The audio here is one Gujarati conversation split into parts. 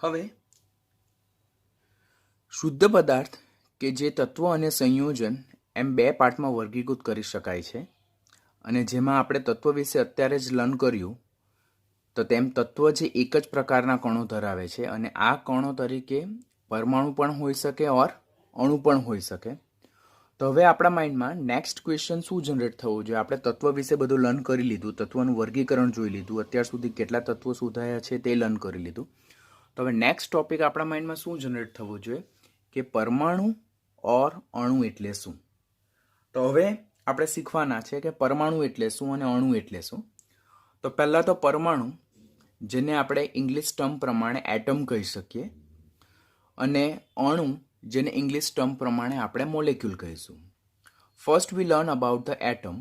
હવે શુદ્ધ પદાર્થ કે જે તત્વ અને સંયોજન એમ બે પાર્ટમાં વર્ગીકૃત કરી શકાય છે અને જેમાં આપણે તત્વ વિશે અત્યારે જ લર્ન કર્યું તો તેમ તત્વ જે એક જ પ્રકારના કણો ધરાવે છે અને આ કણો તરીકે પરમાણુ પણ હોઈ શકે ઓર અણુ પણ હોઈ શકે. તો હવે આપણા માઇન્ડમાં નેક્સ્ટ ક્વેશ્ચન શું જનરેટ થવું જોઈએ? આપણે તત્વ વિશે બધું લર્ન કરી લીધું, તત્વનું વર્ગીકરણ જોઈ લીધું, અત્યાર સુધી કેટલા તત્વો શોધાયા છે તે લર્ન કરી લીધું. તો હવે નેક્સ્ટ ટોપિક આપણા માઇન્ડમાં શું જનરેટ થવું જોઈએ કે પરમાણુ ઓર અણુ એટલે શું? તો હવે આપણે શીખવાના છે કે પરમાણુ એટલે શું અને અણુ એટલે શું. તો પહેલાં તો પરમાણુ, જેને આપણે ઇંગ્લિશ ટર્મ પ્રમાણે એટમ કહી શકીએ, અને અણુ, જેને ઇંગ્લિશ ટર્મ પ્રમાણે આપણે મોલેક્યુલ કહીશું. First we learn about the atom,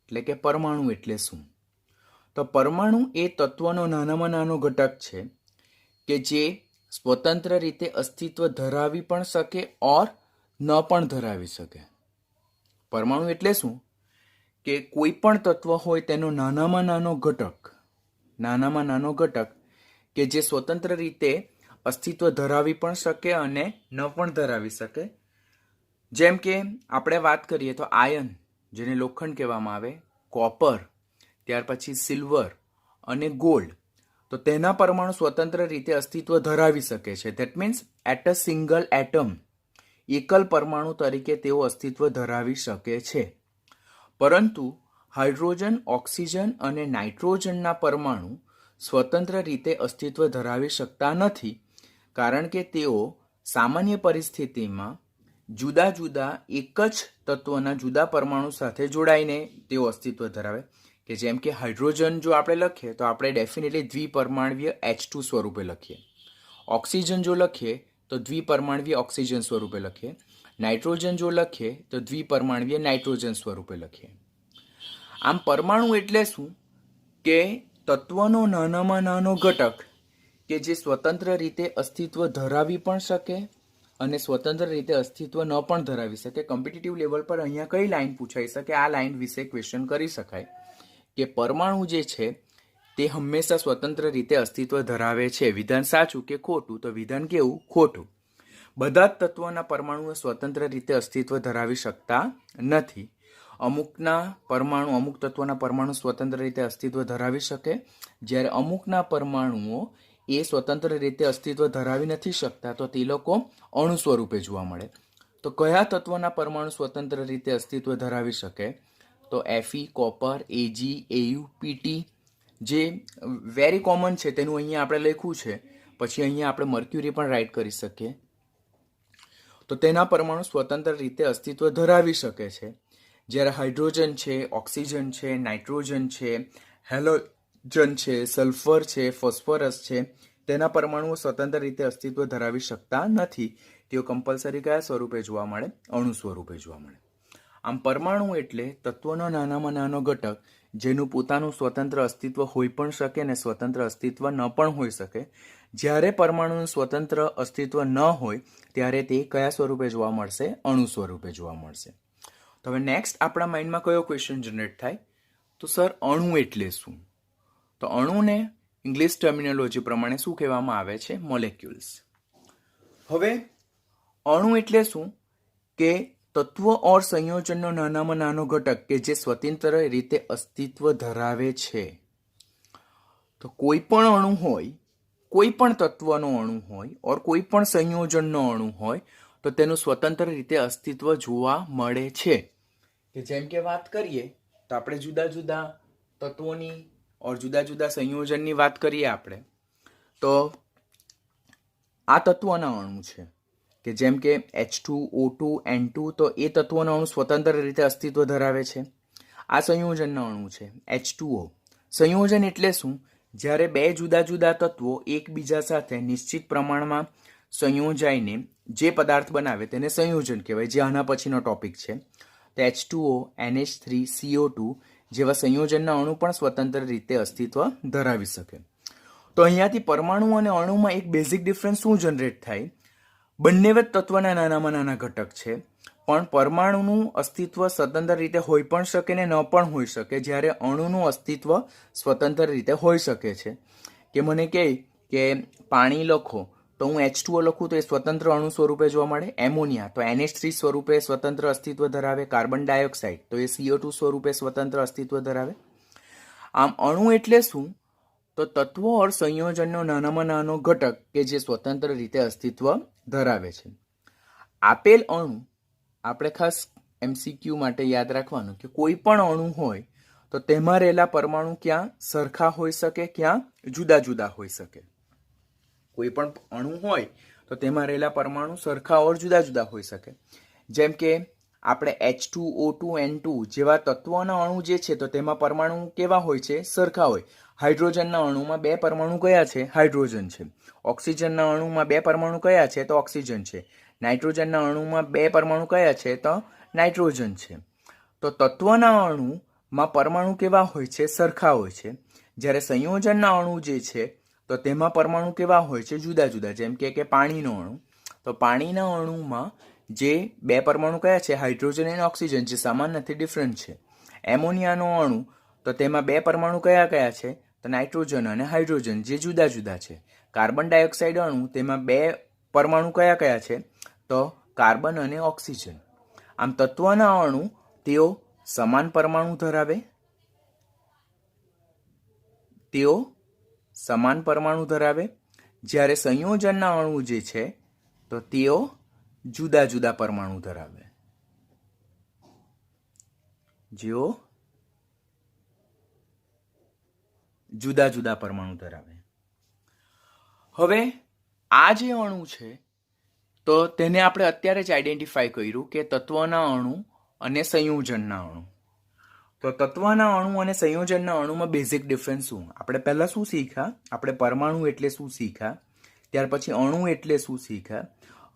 એટલે કે પરમાણુ એટલે શું. તો પરમાણુ એ તત્વનો નાનામાં નાનો ઘટક છે કે જે સ્વતંત્ર રીતે અસ્તિત્વ ધરાવી પણ શકે ઓર ન પણ ધરાવી શકે. પરમાણુ એટલે શું કે કોઈ પણ તત્વ હોય તેનો નાનામાં નાનો ઘટક કે જે સ્વતંત્ર રીતે અસ્તિત્વ ધરાવી પણ શકે અને ન પણ ધરાવી શકે. જેમ કે આપણે વાત કરીએ તો આયર્ન, જેને લોખંડ કહેવામાં આવે, કોપર, ત્યાર પછી સિલ્વર અને ગોલ્ડ, તો તેના પરમાણુ સ્વતંત્ર રીતે અસ્તિત્વ ધરાવી શકે છે. That means at a single atom, એકલ પરમાણુ તરીકે તેઓ અસ્તિત્વ ધરાવી શકે છે. પરંતુ હાઇડ્રોજન, ઓક્સિજન અને નાઇટ્રોજનના પરમાણુ સ્વતંત્ર રીતે અસ્તિત્વ ધરાવી શકતા નથી, કારણ કે તેઓ સામાન્ય પરિસ્થિતિમાં જુદા જુદા એક જ તત્વના જુદા પરમાણુ સાથે જોડાઈને તેઓ અસ્તિત્વ ધરાવે. કે જેમ કે હાઇડ્રોજન જો આપણે લખીએ તો આપણે ડેફિનેટલી દ્વિપરમાણવીય H2 સ્વરૂપે લખીએ. ઓક્સિજન જો લખીએ તો દ્વિપરમાણવીય ઓક્સિજન સ્વરૂપે લખીએ. નાઇટ્રોજન જો લખીએ તો દ્વિપરમાણવીય નાઇટ્રોજન સ્વરૂપે લખીએ. આમ પરમાણુ એટલે શું કે તત્વનો નાનામાં નાનો ઘટક કે જે સ્વતંત્ર રીતે અસ્તિત્વ ધરાવી પણ શકે અને સ્વતંત્ર રીતે અસ્તિત્વ ન પણ ધરાવી શકે. કોમ્પિટિટિવ લેવલ પર અહીંયા કઈ લાઈન પૂછાઈ શકે, આ લાઈન વિશે ક્વેશ્ચન કરી શકાય કે પરમાણુ જે છે તે હંમેશા સ્વતંત્ર રીતે અસ્તિત્વ ધરાવે છે. વિધાન સાચું કે ખોટું? તો વિધાન કેવું? ખોટું. બધા જ તત્વોના પરમાણુઓ સ્વતંત્ર રીતે અસ્તિત્વ ધરાવી શકતા નથી. અમુક તત્વોના પરમાણુ સ્વતંત્ર રીતે અસ્તિત્વ ધરાવી શકે, જ્યારે અમુકના પરમાણુઓ એ સ્વતંત્ર રીતે અસ્તિત્વ ધરાવી નથી શકતા, તો તે લોકો અણુ સ્વરૂપે જોવા મળે. તો કયા તત્વના પરમાણુ સ્વતંત્ર રીતે અસ્તિત્વ ધરાવી શકે? તો Fe, copper, Ag, Au, Pt, જે વેરી કોમન છે તેનું અહીંયા આપણે લખ્યું છે. પછી અહીંયા આપણે મર્ક્યુરી પણ રાઇટ કરી શકીએ. તો તેના પરમાણુ સ્વતંત્ર રીતે અસ્તિત્વ ધરાવી શકે છે. જ્યારે હાઇડ્રોજન છે, ઓક્સિજન છે, નાઇટ્રોજન છે, હેલોજન છે, સલ્ફર છે, ફોસ્ફરસ છે, તેના પરમાણુઓ સ્વતંત્ર રીતે અસ્તિત્વ ધરાવી શકતા નથી. તેઓ કમ્પલસરી કયા સ્વરૂપે જોવા મળે? અણુ સ્વરૂપે જોવા મળે. આમ પરમાણુ એટલે તત્વનો નાનામાં નાનો ઘટક જેનું પોતાનું સ્વતંત્ર અસ્તિત્વ હોઈ પણ શકે અને સ્વતંત્ર અસ્તિત્વ ન પણ હોઈ શકે. જ્યારે પરમાણુનું સ્વતંત્ર અસ્તિત્વ ન હોય ત્યારે તે કયા સ્વરૂપે જોવા મળશે? અણુ સ્વરૂપે જોવા મળશે. તો હવે નેક્સ્ટ આપણા માઇન્ડમાં કયો ક્વેશ્ચન જનરેટ થાય? તો સર અણુ એટલે શું? તો અણુને ઇંગ્લિશ ટર્મિનોલોજી પ્રમાણે શું કહેવામાં આવે છે? મોલેક્યુલ્સ. હવે અણુ એટલે શું કે તત્વ ઓર સંયોજનનો નાનામાં નાનો ઘટક કે જે સ્વતંત્ર રીતે અસ્તિત્વ ધરાવે છે. તો કોઈ પણ અણુ હોય, કોઈ પણ તત્વનો અણુ હોય ઓર કોઈ પણ સંયોજનનો અણુ હોય તો તેનું સ્વતંત્ર રીતે અસ્તિત્વ જોવા મળે છે. કે જેમ કે વાત કરીએ તો આપણે જુદા જુદા તત્વોની ઓર જુદા જુદા સંયોજનની વાત કરીએ આપણે તો આ તત્વના અણુ છે કે જેમ કે H2O2 N2, તો એ તત્વનો અણુ સ્વતંત્ર રીતે અસ્તિત્વ ધરાવે છે. આ સંયોજનનો અણુ છે H2O. સંયોજન એટલે શું? જ્યારે બે જુદા જુદા તત્વો એકબીજા સાથે નિશ્ચિત પ્રમાણમાં સંયોજાઈને જે પદાર્થ બનાવે તેને સંયોજન કહેવાય, જે આના પછીનો ટોપિક છે. તો H2O, NH3, CO2 જેવા સંયોજનના અણુ પણ સ્વતંત્ર રીતે અસ્તિત્વ ધરાવી શકે. તો અહીંયાથી પરમાણુ અને અણુમાં એક બેઝિક ડિફરન્સ શું જનરેટ થાય? બંને જ તત્વના નાનામાં નાના ઘટક છે, પણ પરમાણુનું અસ્તિત્વ સ્વતંત્ર રીતે હોઈ પણ શકે ને ન પણ હોઈ શકે, જ્યારે અણુનું અસ્તિત્વ સ્વતંત્ર રીતે હોઈ શકે છે. કે મને કહે કે પાણી લખો તો હું H2O લખું તો એ સ્વતંત્ર અણુ સ્વરૂપે જોવા મળે. એમોનિયા તો NH3 સ્વરૂપે સ્વતંત્ર અસ્તિત્વ ધરાવે. કાર્બન ડાયોક્સાઇડ તો એ CO2 સ્વરૂપે સ્વતંત્ર અસ્તિત્વ ધરાવે. આમ અણુ એટલે શું? તો તત્વો ઓર સંયોજનનો નાનામાં નાનો ઘટક કે જે સ્વતંત્ર રીતે અસ્તિત્વ ધરાવે છે. આપેલ અણુ આપણે ખાસ MCQ માટે યાદ રાખવાનું કે કોઈ પણ અણુ હોય તો તેમાં રહેલા પરમાણુ ક્યાં સરખા હોઈ શકે, ક્યાં જુદા જુદા હોઈ શકે. કોઈ પણ અણુ હોય તો તેમાં રહેલા પરમાણુ સરખા ઓર જુદા જુદા હોઈ શકે. જેમ કે આપણે H2O2 N2 જેવા તત્વોના અણુ જે છે તો તેમાં પરમાણુ કેવા હોય છે? સરખા હોય. હાઇડ્રોજનના અણુમાં 2 પરમાણુ કયા છે? હાઇડ્રોજન છે. ઓક્સિજનના અણુમાં 2 પરમાણુ કયા છે? તો ઓક્સિજન છે. નાઇટ્રોજનના અણુમાં 2 પરમાણુ કયા છે? તો નાઇટ્રોજન છે. તો તત્વના અણુમાં પરમાણુ કેવા હોય છે? સરખા હોય છે. જ્યારે સંયોજનના અણુ જે છે તો તેમાં પરમાણુ કેવા હોય છે? જુદા જુદા. જેમ કે પાણીનો અણુ, તો પાણીના અણુમાં જે 2 પરમાણુ કયા છે? હાઇડ્રોજન અને ઓક્સિજન, જે સમાન નથી, ડિફરન્ટ છે. એમોનિયાનો અણુ તો તેમાં 2 પરમાણુ કયા કયા છે? તો નાઇટ્રોજન અને હાઇડ્રોજન, જે જુદા જુદા છે. કાર્બન ડાયોક્સાઇડ અણુ તેમાં 2 પરમાણુ કયા કયા છે? તો કાર્બન અને ઓક્સિજન. આમ તત્વના અણુ તેઓ સમાન પરમાણુ ધરાવે. જ્યારે સંયોજનના અણુ જે છે તો તેઓ જુદા જુદા પરમાણુ ધરાવે. હવે આ જે અણુ છે તો તેને આપણે અત્યારે જ આઈડેન્ટિફાઈ કર્યું કે તત્વના અણુ અને સંયોજનના અણુ. તો તત્વના અણુ અને સંયોજનના અણુમાં બેઝિક ડિફરન્સ શું? આપણે પહેલા શું શીખ્યા? આપણે પરમાણુ એટલે શું શીખ્યા. ત્યાર પછી અણુ એટલે શું શીખ્યા.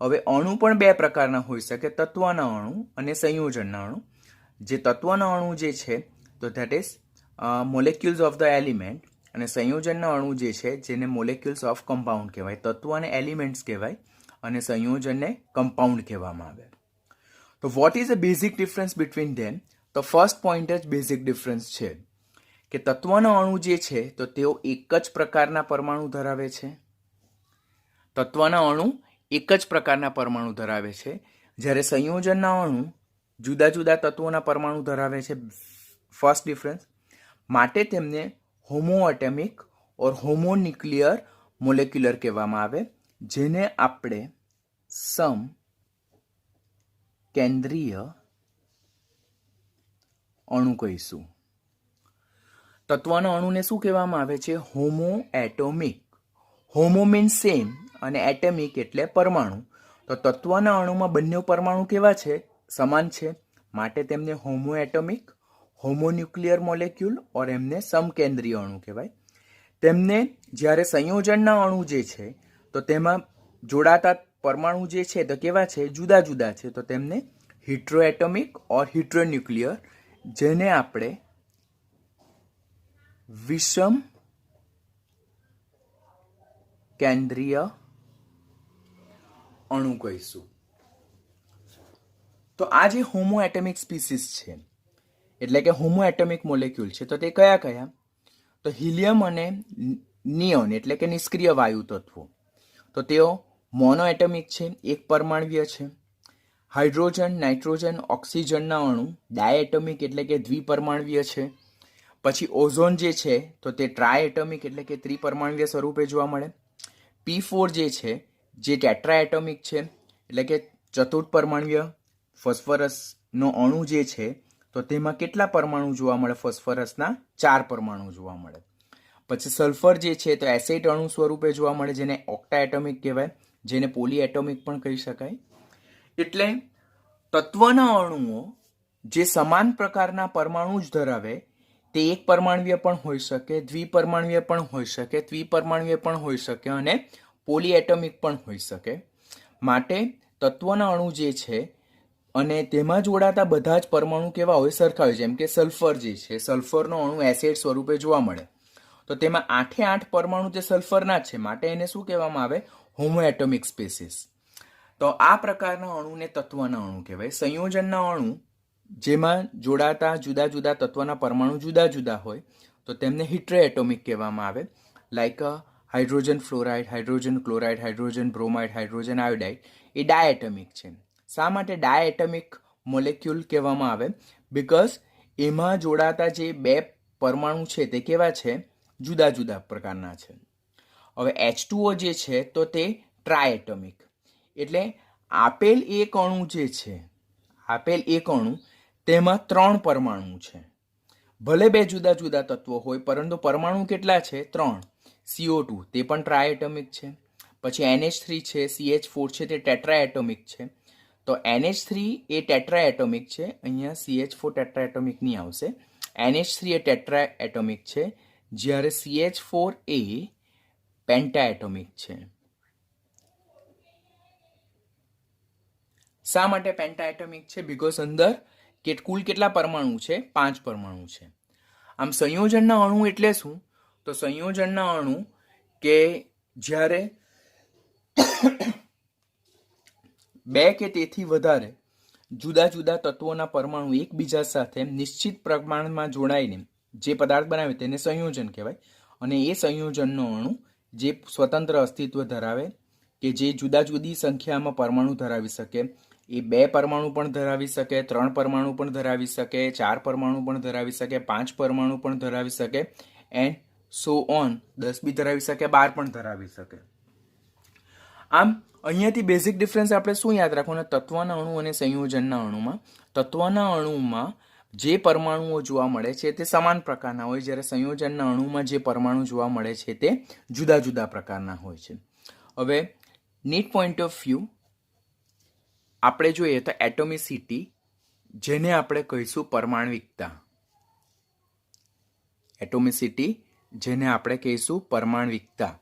હવે અણુ પણ 2 પ્રકારના હોઈ શકે, તત્વના અણુ અને સંયોજનના અણુ. જે તત્વના અણુ જે છે તો that is molecules of the element, અને સંયોજનના અણુ જે છે જેને મોલેક્યુલ્સ ઓફ કમ્પાઉન્ડ કહેવાય. તત્વને એલિમેન્ટ્સ કહેવાય અને સંયોજનને કમ્પાઉન્ડ કહેવામાં આવે. તો what is the basic difference between them? તો ફર્સ્ટ પોઈન્ટ જ બેઝિક ડિફરન્સ છે કે તત્વના અણુ જે છે તો તેઓ એક જ પ્રકારના પરમાણુ ધરાવે છે. તત્વના અણુ એક જ પ્રકારના પરમાણુ ધરાવે છે, જ્યારે સંયોજનના અણુ જુદા જુદા તત્વોના પરમાણુ ધરાવે છે. First difference. માટે તેમને હોમોએટમિક ઓર હોમોન્યુક્લિયર મોલેક્યુલર કહેવામાં આવે, જેને આપણે સમકેન્દ્રીય અણુ કહીશું. તત્વના અણુને શું કહેવામાં આવે છે? હોમોએટોમિક. હોમો મીન્સ સેમ અને એટમિક એટલે પરમાણુ. તો તત્વના અણુમાં બંને પરમાણુ કેવા છે? સમાન છે. માટે તેમને હોમોએટોમિક, હોમોન્યુક્લિયર મોલેક્યુલ ઓર એમને સમકેન્દ્રીય અણુ કહેવાય. તેમને જ્યારે સંયોજનના અણુ જે છે તો તેમાં જોડાતા પરમાણુ જે છે તો કેવા છે? જુદા જુદા છે. તો તેમને હિટ્રોએટોમિક ઓર હિટ્રોન્યુક્લિયર, જેને આપણે વિષમ કેન્દ્રીય અણુ કહીશું. તો આ જે હોમોએટમિક સ્પીસીસ છે એટલે કે હોમોએટમિક મોલેક્યુલ છે તો તે કયા કયા? તો હિલિયમ અને નિયોન એટલે કે નિષ્ક્રિય વાયુ તત્વો, તો તેઓ મોનોએટમિક છે, એક પરમાણ્વીય છે. હાઇડ્રોજન, નાઇટ્રોજન, ઓક્સિજનના અણુ ડાયએટમિક એટલે કે દ્વિપરમાણ્વીય છે. પછી ઓઝોન જે છે તો તે ટ્રાયએટમિક એટલે કે ત્રિપરમાણ્વીય સ્વરૂપે જોવા મળે. P4 જે છે જે ટેટ્રાએટમિક છે એટલે કે ચતુર્થ પરમાણ્વીય. ફોસ્ફરસનો અણુ જે છે તો તેમાં કેટલા પરમાણુ જોવા મળે? ફોસ્ફરસના 4 પરમાણુ જોવા મળે. પછી સલ્ફર જે છે તો એસિડ અણુ સ્વરૂપે જોવા મળે, જેને ઓક્ટાએટમિક કહેવાય, જેને પોલીએટોમિક પણ કહી શકાય. એટલે તત્વના અણુઓ જે સમાન પ્રકારના પરમાણુ જ ધરાવે તે એક પરમાણ્વીય પણ હોઈ શકે, દ્વિપરમાણ્વીય પણ હોઈ શકે, ત્રિપરમાણ્વીય પણ હોઈ શકે અને પોલીએટોમિક પણ હોઈ શકે. માટે તત્વના અણુ જે છે અને તેમાં જોડાતા બધા જ પરમાણુ કેવા હોય? સરખા હોય. જેમ કે સલ્ફર જે છે, સલ્ફરનો અણુ એસિડ સ્વરૂપે જોવા મળે તો તેમાં 8 પરમાણુ તે સલ્ફરના જ છે, માટે એને શું કહેવામાં આવે? હોમોએટોમિક સ્પીસીસ. તો આ પ્રકારના અણુને તત્વના અણુ કહેવાય. સંયોજનના અણુ જેમાં જોડાતા જુદા જુદા તત્વના પરમાણુ જુદા જુદા હોય તો તેમને હિટ્રોએટોમિક કહેવામાં આવે. Like hydrogen fluoride, hydrogen chloride, hydrogen bromide, hydrogen iodide એ ડાયએટમિક છે. શા માટે ડાયએટમિક મોલેક્યુલ કહેવામાં આવે? બિકોઝ એમાં જોડાતા જે બે પરમાણુ છે તે કેવા છે? જુદા જુદા પ્રકારના છે. હવે H2O જે છે તો તે ટ્રાયએટમિક, એટલે આપેલ એક અણુ જે છે, આપેલ એક અણુ તેમાં 3 પરમાણુ છે. ભલે બે જુદા જુદા તત્વો હોય પરંતુ પરમાણુ કેટલા છે? 3. CO2 તે પણ ટ્રાયએટમિક છે. પછી NH3 છે, CH4 છે તે ટેટ્રાએટમિક છે. તો NH3 એ ટેટ્રાએટમિક છે, અહીંયા CH4 ટેટ્રાએટમિક નહીં આવશે. NH3 એ ટેટ્રાએટમિક છે, જ્યારે CH4 એ પેન્ટાએટમિક છે. શા માટે પેન્ટાએટમિક છે? બીકોઝ અંદર કુલ કેટલા પરમાણુ છે? 5 પરમાણુ છે. આમ સંયોજનના અણુ એટલે શું? તો સંયોજનના અણુ કે જ્યારે બે કે તેથી વધારે જુદા જુદા તત્વોના પરમાણુ એકબીજા સાથે નિશ્ચિત પ્રમાણમાં જોડાઈને જે પદાર્થ બનાવે તેને સંયોજન કહેવાય. અને એ સંયોજનનો અણુ જે સ્વતંત્ર અસ્તિત્વ ધરાવે, કે જે જુદા જુદી સંખ્યામાં પરમાણુ ધરાવી શકે, એ 2 પરમાણુ પણ ધરાવી શકે, 3 પરમાણુ પણ ધરાવી શકે, 4 પરમાણુ પણ ધરાવી શકે, 5 પરમાણુ પણ ધરાવી શકે, એન્ડ સો ઓન, 10 બી ધરાવી શકે, 12 પણ ધરાવી શકે. આમ અહીંયાથી બેઝિક ડિફરન્સ આપણે શું યાદ રાખવાનું? તત્વના અણુ અને સંયોજનના અણુમાં તત્વના અણુમાં જે પરમાણુઓ જોવા મળે છે તે સમાન પ્રકારના હોય, જ્યારે સંયોજનના અણુમાં જે પરમાણુ જોવા મળે છે તે જુદા જુદા પ્રકારના હોય છે. હવે નીટ પોઈન્ટ ઓફ વ્યૂ આપણે જોઈએ તો એટોમિસિટી, જેને આપણે કહીશું પરમાણવિકતા, એટોમિસિટી જેને આપણે કહીશું પરમાણવિકતા.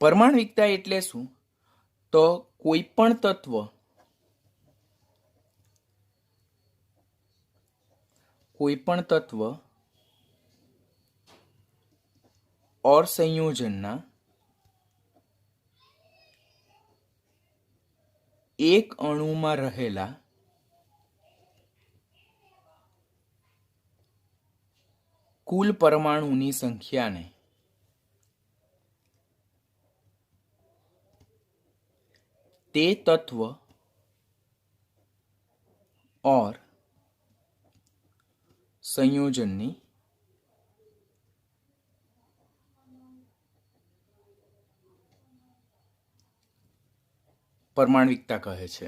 પરમાણવિકતા એટલે શું? તો કોઈ પણ તત્વ और संयोजनना એક અણુમાં રહેલા કુલ પરમાણુની સંખ્યાને તે તત્વ और સંયોજનની પરમાણવિકતા કહે છે.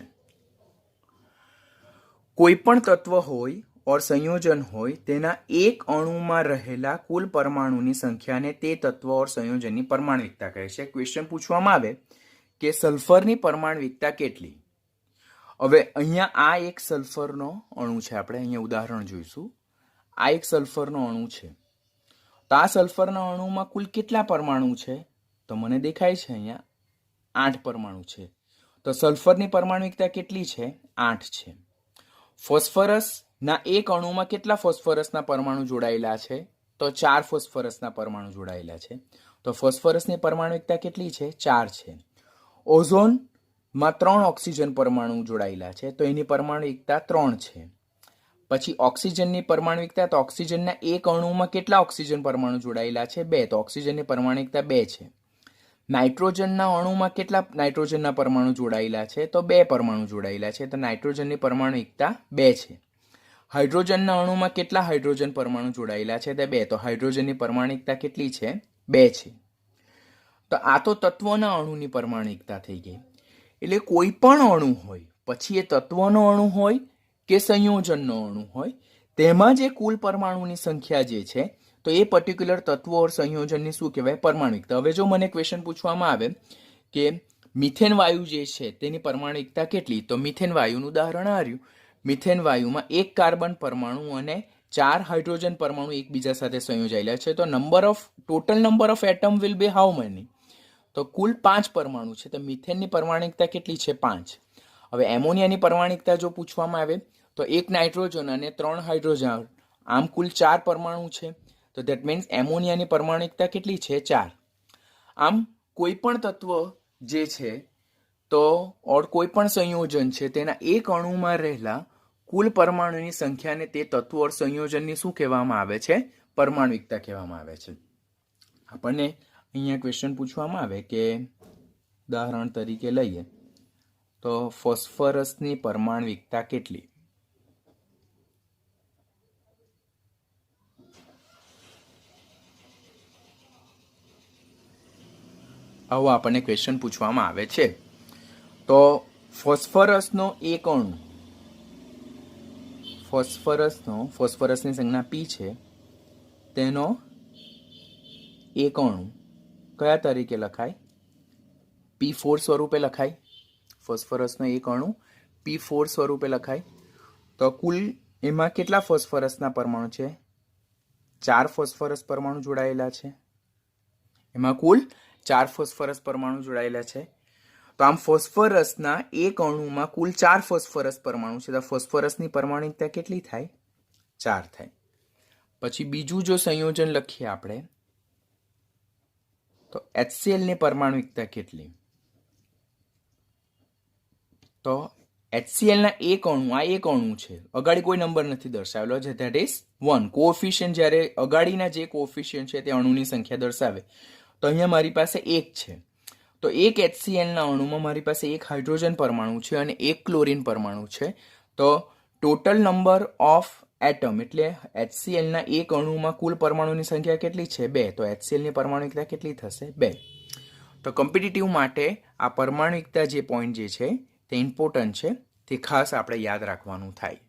કોઈ પણ તત્વ હોય और સંયોજન હોય તેના એક અણુમાં રહેલા કુલ પરમાણુની સંખ્યાને તે તત્વ और સંયોજનની પરમાણવિકતા કહે છે. ક્વેશ્ચન પૂછવામાં આવે કે સલ્ફરની પરમાણવિકતા કેટલી? હવે અહીંયા આ એક સલ્ફરનો અણુ છે, આપણે અહીંયા ઉદાહરણ જોઈશું. આ એક સલ્ફરનો અણુ છે. તો આ સલ્ફરના અણુમાં કુલ કેટલા પરમાણુ છે? તો મને દેખાય છે અહીંયા 8 પરમાણુ છે. તો સલ્ફરની પરમાણવિકતા કેટલી છે? 8 છે. ફોસ્ફરસના એક અણુમાં કેટલા ફોસ્ફરસના પરમાણુ જોડાયેલા છે? તો 4 ફોસ્ફરસના પરમાણુ જોડાયેલા છે. તો ફોસ્ફરસની પરમાણવિકતા કેટલી છે? 4 છે. ઓઝોનમાં 3 ઓક્સિજન પરમાણુ જોડાયેલા છે, તો એની પરમાણવિકતા 3 છે. પછી ઓક્સિજનની પરમાણવિકતા, તો ઓક્સિજનના એક અણુમાં કેટલા ઓક્સિજન પરમાણુ જોડાયેલા છે? 2, તો ઓક્સિજનની પરમાણવિકતા 2 છે. નાઇટ્રોજનના અણુમાં કેટલા નાઇટ્રોજનના પરમાણુ જોડાયેલા છે? તો 2 પરમાણુ જોડાયેલા છે, તો નાઇટ્રોજનની પરમાણવિકતા 2 છે. હાઇડ્રોજનના અણુમાં કેટલા હાઇડ્રોજન પરમાણુ જોડાયેલા છે? તો 2, તો હાઇડ્રોજનની પરમાણવિકતા કેટલી છે? 2 છે. તો આ તો તત્વના અણુની પરમાણવિકતા થઈ ગઈ. એટલે કોઈ પણ અણુ હોય, પછી એ તત્વનો અણુ હોય કે સંયોજનનો અણુ હોય, તેમાં જે કુલ પરમાણુની સંખ્યા જે છે, તો એ પર્ટિક્યુલર તત્વ ઓર સંયોજનની શું કહેવાય? પરમાણવિકતા. હવે જો મને ક્વેશ્ચન પૂછવામાં આવે કે મિથેન વાયુ જે છે તેની પરમાણવિકતા કેટલી, તો મિથેન વાયુનું ઉદાહરણ આવ્યું. મિથેન વાયુમાં 1 કાર્બન પરમાણુ અને 4 હાઇડ્રોજન પરમાણુ એકબીજા સાથે સંયોજાયેલા છે. તો total number of atom will be how many? તો કુલ 5 પરમાણુ છે. તો મિથેનની પરમાણવિકતા કેટલી છે? 5. હવે એમોનિયાની પરમાણવિકતા જો પૂછવામાં આવે તો 1 નાઇટ્રોજન અને 3 હાઇડ્રોજન, આમ કુલ 4 પરમાણુ છે. તો દેટ મીન્સ એમોનિયાની પરમાણવિકતા કેટલી છે? 4. આમ કોઈ પણ તત્વ જે છે તો ઓર કોઈ પણ સંયોજન છે તેના એક અણુમાં રહેલા કુલ પરમાણુની સંખ્યાને તે તત્વો ઓર સંયોજનની શું કહેવામાં આવે છે? પરમાણુિકતા કહેવામાં આવે છે. આપણને અહીંયા ક્વેશ્ચન પૂછવામાં આવે કે ઉદાહરણ તરીકે લઈએ તો ફોસ્ફરસની પરમાણુિકતા કેટલી? આવો આપણને ક્વેશ્ચન પૂછવામાં આવે છે. તો ફોસ્ફરસનો એક અણુ, ફોસ્ફરસની સંજ્ઞા P છે, તેનો એક અણુ કયા તરીકે લખાય? P4 સ્વરૂપે લખાય. ફોસ્ફરસનો એક અણુ P4 સ્વરૂપે લખાય. તો કુલ એમાં કેટલા ફોસ્ફરસના પરમાણુ છે? 4 ફોસ્ફરસ પરમાણુ જોડાયેલા છે. એમાં કુલ 4 ફોસ્ફરસ પરમાણુ જોડાયેલા છે. તો આમ ફોસ્ફરસના એક અણુમાં કુલ 4 ફોસ્ફરસ પરમાણુ છે. તો ફોસ્ફરસની પરમાણુિકતા કેટલી થાય? 4 થાય. પછી બીજું જો સંયોજન લખીએ આપણે તો HCl ની પરમાણુિકતા કેટલી? તો HCl ના એક અણુ, આ એક અણુ છે, અગાડી કોઈ નંબર નથી દર્શાવેલો છે, ધેટ ઇઝ 1. કોએફિશિયન્ટ જ્યારે અગાડીના જે કોએફિશિયન્ટ છે તે અણુની સંખ્યા દર્શાવે, તો અહીંયા મારી પાસે 1 છે. તો એક HCl ના અણુમાં મારી પાસે એક હાઇડ્રોજન પરમાણુ છે અને એક ક્લોરીન પરમાણુ છે. તો ટોટલ નંબર ઓફ એટમ એટલે HCl ના એક અણુમાં કુલ પરમાણુની સંખ્યા કેટલી છે? 2. તો HCl ની પરમાણુિકતા કેટલી થશે? 2. તો કોમ્પિટિટિવ માટે આ પરમાણુિકતા જે પોઈન્ટ જે છે તે ઇમ્પોર્ટન્ટ છે, તે ખાસ આપણે યાદ રાખવાનું થાય.